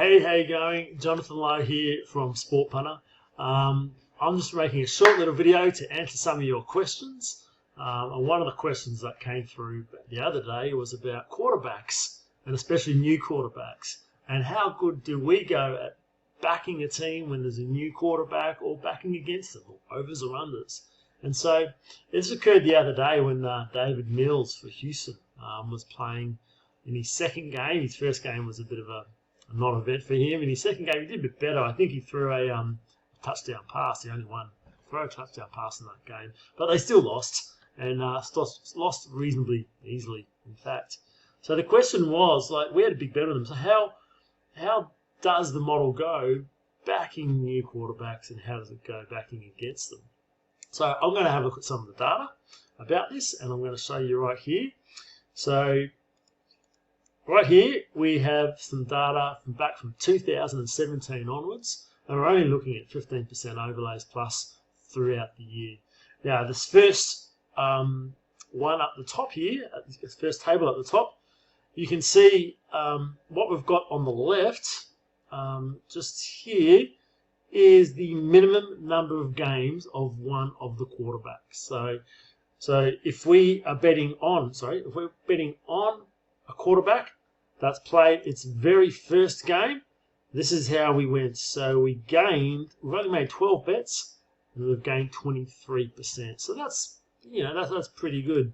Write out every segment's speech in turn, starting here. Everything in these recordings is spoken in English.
Hey, how you going? Jonathan Lowe here from Sport Punter. I'm just making a short little video to answer some of your questions. And one of the questions that came through the other day was about quarterbacks, and especially new quarterbacks. And how good do we go at backing a team when there's a new quarterback, or backing against them, or overs or unders? And so this occurred the other day when David Mills for Houston was playing in his second game. His first game was a bit of a non-event for him. In his second game, he did a bit better. I think he threw a touchdown pass. He only won throw a touchdown pass in that game, but they still lost, and lost reasonably easily, in fact. So the question was, like, we had a big bet on them. So how does the model go backing new quarterbacks, and how does it go backing against them? So I'm going to have a look at some of the data about this, and I'm going to show you right here. So right here, we have some data back from 2017 onwards, and we're only looking at 15% overlays plus throughout the year. Now, this first one up the top here, this first table at the top, you can see what we've got on the left, just here, is the minimum number of games of one of the quarterbacks. So if we are betting on, if we're betting on a quarterback that's played its very first game, this is how we went. So we've only made 12 bets, and we've gained 23%. So that's pretty good.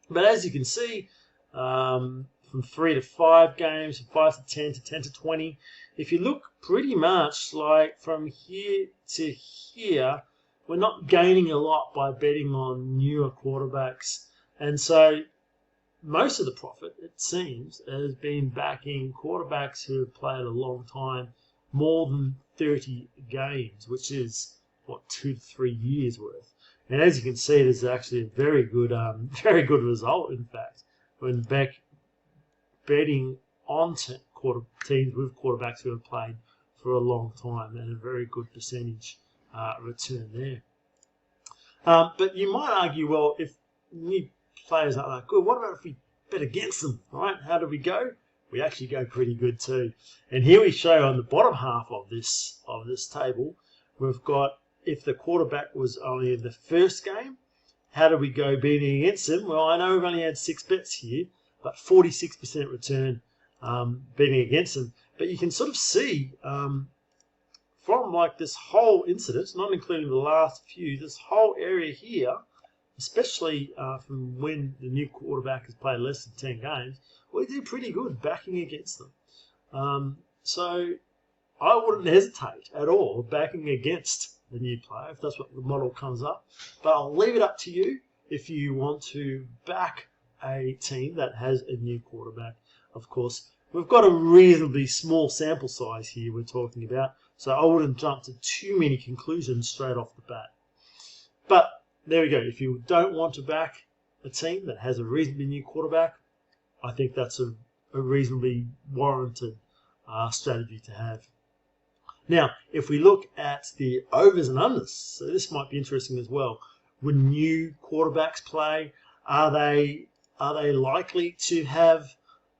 But as you can see, from 3 to 5 games, from 5 to 10 to 10 to 20, if you look pretty much like from here to here, we're not gaining a lot by betting on newer quarterbacks. And so most of the profit, it seems, has been backing quarterbacks who have played a long time, more than 30 games, which is, 2 to 3 years worth. And as you can see, there's actually a very good result, in fact, when betting on teams with quarterbacks who have played for a long time, and a very good percentage return there. But you might argue, well, if new players aren't that good, what about if we bet against them, right? How do we go? We actually go pretty good too. And here we show on the bottom half of this table, we've got if the quarterback was only in the first game, how do we go betting against them? Well, I know we've only had 6 bets here, but 46% return betting against them. But you can sort of see from like this whole incident, not including the last few, this whole area here, especially from when the new quarterback has played less than 10 games, we do pretty good backing against them. So I wouldn't hesitate at all backing against the new player if that's what the model comes up. But I'll leave it up to you if you want to back a team that has a new quarterback. Of course, we've got a reasonably small sample size here we're talking about, so I wouldn't jump to too many conclusions straight off the bat. But there we go. If you don't want to back a team that has a reasonably new quarterback, I think that's a reasonably warranted strategy to have. Now, if we look at the overs and unders, so this might be interesting as well. When new quarterbacks play, are they likely to have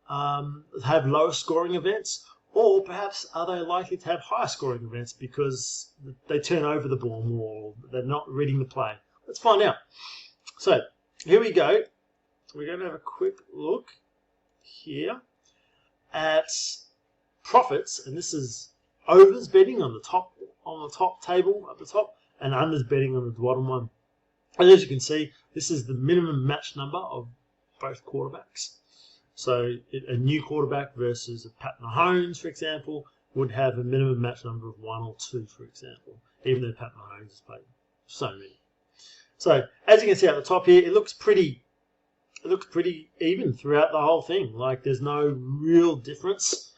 lower scoring events, or perhaps are they likely to have higher scoring events because they turn over the ball more, or they're not reading the play? Let's find out. So here we go. We're going to have a quick look here at profits, and this is overs betting on the top table at the top, and unders betting on the bottom one. And as you can see, this is the minimum match number of both quarterbacks. So a new quarterback versus a Pat Mahomes, for example, would have a minimum match number of 1 or 2, for example, even though Pat Mahomes has played so many. So as you can see at the top here, it looks pretty even throughout the whole thing. Like, there's no real difference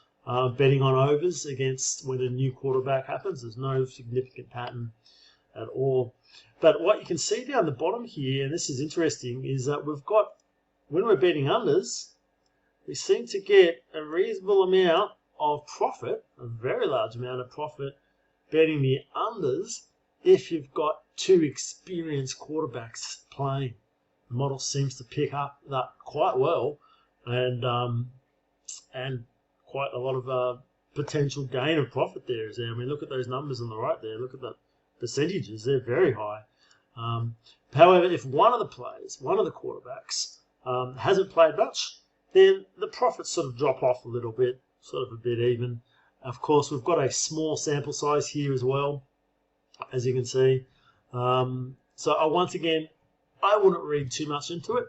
betting on overs against when a new quarterback happens. There's no significant pattern at all. But what you can see down the bottom here, and this is interesting, is that we've got, when we're betting unders, we seem to get a reasonable amount of profit, a very large amount of profit, betting the unders if you've got 2 experienced quarterbacks playing. The model seems to pick up that quite well, and quite a lot of potential gain of profit there is there. I mean, look at those numbers on the right there. Look at the percentages. They're very high. However, if one of the players, one of the quarterbacks, hasn't played much, then the profits sort of drop off a little bit, sort of a bit even. Of course, we've got a small sample size here as well, as you can see. So once again, I wouldn't read too much into it.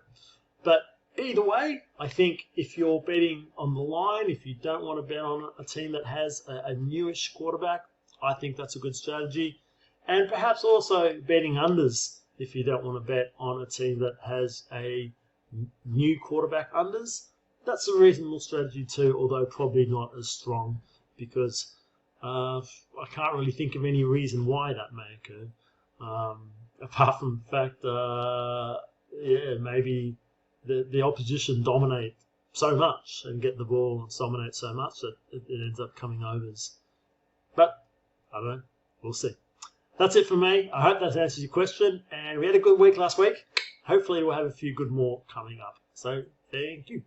But either way, I think if you're betting on the line, if you don't want to bet on a team that has a newish quarterback, I think that's a good strategy. And perhaps also betting unders if you don't want to bet on a team that has a new quarterback unders. That's a reasonable strategy too, although probably not as strong, because I can't really think of any reason why that may occur, apart from the fact, maybe the opposition dominate so much and get the ball and dominate so much that it ends up coming overs. But I don't know. We'll see. That's it for me. I hope that answers your question. And we had a good week last week. Hopefully we'll have a few good more coming up. So thank you.